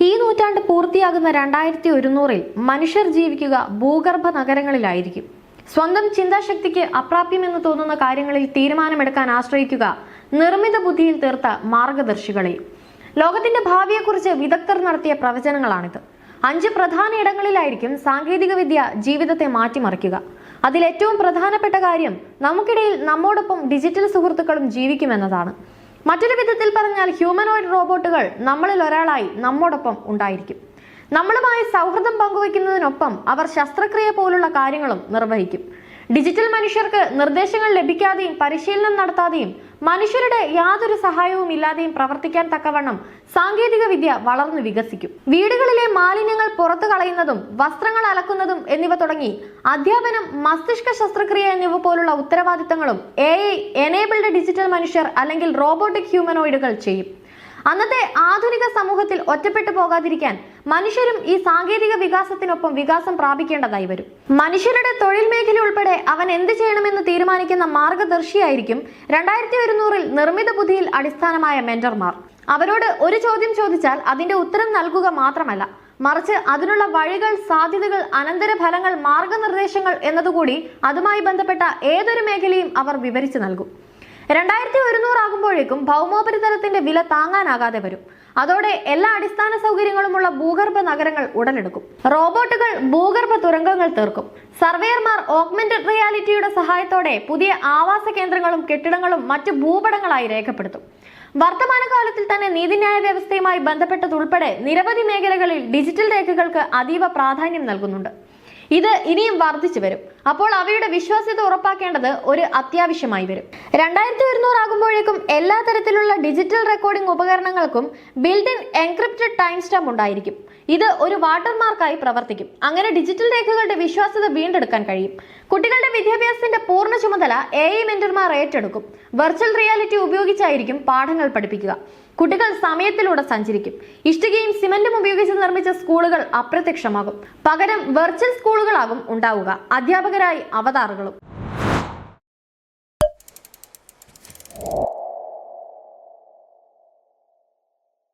ഈ നൂറ്റാണ്ട് പൂർത്തിയാകുന്ന 2100-ൽ മനുഷ്യർ ജീവിക്കുക ഭൂഗർഭ നഗരങ്ങളിലായിരിക്കും. സ്വന്തം ചിന്താശക്തിക്ക് അപ്രാപ്യമെന്ന് തോന്നുന്ന കാര്യങ്ങളിൽ തീരുമാനമെടുക്കാൻ ആശ്രയിക്കുക നിർമ്മിത ബുദ്ധിയിൽ തീർത്ത മാർഗദർശികളെയും. ലോകത്തിന്റെ ഭാവിയെക്കുറിച്ച് വിദഗ്ധർ നടത്തിയ പ്രവചനങ്ങളാണിത്. 5 പ്രധാന ഇടങ്ങളിലായിരിക്കും സാങ്കേതിക വിദ്യ ജീവിതത്തെ മാറ്റിമറിക്കുക. അതിലേറ്റവും പ്രധാനപ്പെട്ട കാര്യം നമുക്കിടയിൽ നമ്മോടൊപ്പം ഡിജിറ്റൽ സുഹൃത്തുക്കളും ജീവിക്കുമെന്നതാണ്. മറ്റൊരു വിധത്തിൽ പറഞ്ഞാൽ ഹ്യൂമനോയിഡ് റോബോട്ടുകൾ നമ്മളിൽ ഒരാളായി നമ്മോടൊപ്പം ഉണ്ടായിരിക്കും. നമ്മളുമായി സൗഹൃദം പങ്കുവയ്ക്കുന്നതിനൊപ്പം അവർ ശസ്ത്രക്രിയ പോലുള്ള കാര്യങ്ങളും നിർവഹിക്കും. ഡിജിറ്റൽ മനുഷ്യർക്ക് നിർദ്ദേശങ്ങൾ ലഭിക്കാതെയും പരിശീലനം നടത്താതെയും മനുഷ്യരുടെ യാതൊരു സഹായവും ഇല്ലാതെയും പ്രവർത്തിക്കാൻ തക്കവണ്ണം സാങ്കേതിക വിദ്യ വളർന്നു വികസിക്കും. വീടുകളിലെ മാലിന്യങ്ങൾ പുറത്തു കളയുന്നതും വസ്ത്രങ്ങൾ അലക്കുന്നതും എന്നിവ തുടങ്ങി അധ്യാപനം, മസ്തിഷ്ക ശസ്ത്രക്രിയ എന്നിവ പോലുള്ള ഉത്തരവാദിത്തങ്ങളും AI എനേബിൾഡ് ഡിജിറ്റൽ മനുഷ്യർ അല്ലെങ്കിൽ റോബോട്ടിക് ഹ്യൂമനോയിഡുകൾ ചെയ്യും. അന്നത്തെ ആധുനിക സമൂഹത്തിൽ ഒറ്റപ്പെട്ടു പോകാതിരിക്കാൻ മനുഷ്യരും ഈ സാങ്കേതിക വികാസത്തിനൊപ്പം വികാസം പ്രാപിക്കേണ്ടതായി വരും. മനുഷ്യരുടെ തൊഴിൽ മേഖല ഉൾപ്പെടെ അവൻ എന്ത് ചെയ്യണമെന്ന് തീരുമാനിക്കുന്ന മാർഗദർശിയായിരിക്കും 2100-ൽ നിർമ്മിത ബുദ്ധിയിൽ അടിസ്ഥാനമായ മെന്റർമാർ. അവരോട് ഒരു ചോദ്യം ചോദിച്ചാൽ അതിന്റെ ഉത്തരം നൽകുക മാത്രമല്ല, മറിച്ച് അതിനുള്ള വഴികൾ, സാധ്യതകൾ, അനന്തരഫലങ്ങൾ, മാർഗനിർദ്ദേശങ്ങൾ എന്നതുകൂടി അതുമായി ബന്ധപ്പെട്ട ഏതൊരു മേഖലയും അവർ വിവരിച്ചു നൽകും. 2100 ആകുമ്പോഴേക്കും ഭൗമോപരിതലത്തിന്റെ വില താങ്ങാനാകാതെ വരും. അതോടെ എല്ലാ അടിസ്ഥാന സൗകര്യങ്ങളുമുള്ള ഭൂഗർഭ നഗരങ്ങൾ ഉടലെടുക്കും. റോബോട്ടുകൾ ഭൂഗർഭ തുരങ്കങ്ങൾ തീർക്കും. സർവേയർമാർ ഓഗ്മെന്റഡ് റിയാലിറ്റിയുടെ സഹായത്തോടെ പുതിയ ആവാസ കേന്ദ്രങ്ങളും കെട്ടിടങ്ങളും മറ്റു ഭൂപടങ്ങളായി രേഖപ്പെടുത്തും. വർത്തമാനകാലത്തിൽ തന്നെ നീതിന്യായ വ്യവസ്ഥയുമായി ബന്ധപ്പെട്ടതുൾപ്പെടെ നിരവധി മേഖലകളിൽ ഡിജിറ്റൽ രേഖകൾക്ക് അതീവ പ്രാധാന്യം നൽകുന്നുണ്ട്. ഇത് ഇനിയും വർദ്ധിച്ചു വരും. അപ്പോൾ അവയുടെ വിശ്വാസ്യത ഉറപ്പാക്കേണ്ടത് ഒരു അത്യാവശ്യമായി വരും. 2100 ആകുമ്പോഴേക്കും എല്ലാ തരത്തിലുള്ള ഡിജിറ്റൽ റെക്കോർഡിംഗ് ഉപകരണങ്ങൾക്കും build in encrypted time stamp ഉണ്ടായിരിക്കും. ഇത് ഒരു വാട്ടർമാർക്കായി പ്രവർത്തിക്കും. അങ്ങനെ ഡിജിറ്റൽ രേഖകളുടെ വിശ്വാസ്യത വീണ്ടെടുക്കാൻ കഴിയും. കുട്ടികളുടെ വിദ്യാഭ്യാസത്തിന്റെ പൂർണ്ണ ചുമതല AI മെന്റർമാർ ഏറ്റെടുക്കും. വെർച്വൽ റിയാലിറ്റി ഉപയോഗിച്ചായിരിക്കും പാഠങ്ങൾ പഠിപ്പിക്കുക. കുട്ടികൾ സമയത്തിലൂടെ സഞ്ചരിക്കും. ഇഷ്ടികയും സിമന്റും ഉപയോഗിച്ച് നിർമ്മിച്ച സ്കൂളുകൾ അപ്രത്യക്ഷമാകും. പകരം വെർച്വൽ സ്കൂളുകളാകും ഉണ്ടാവുക, അധ്യാപകരായി അവതാറുകളും.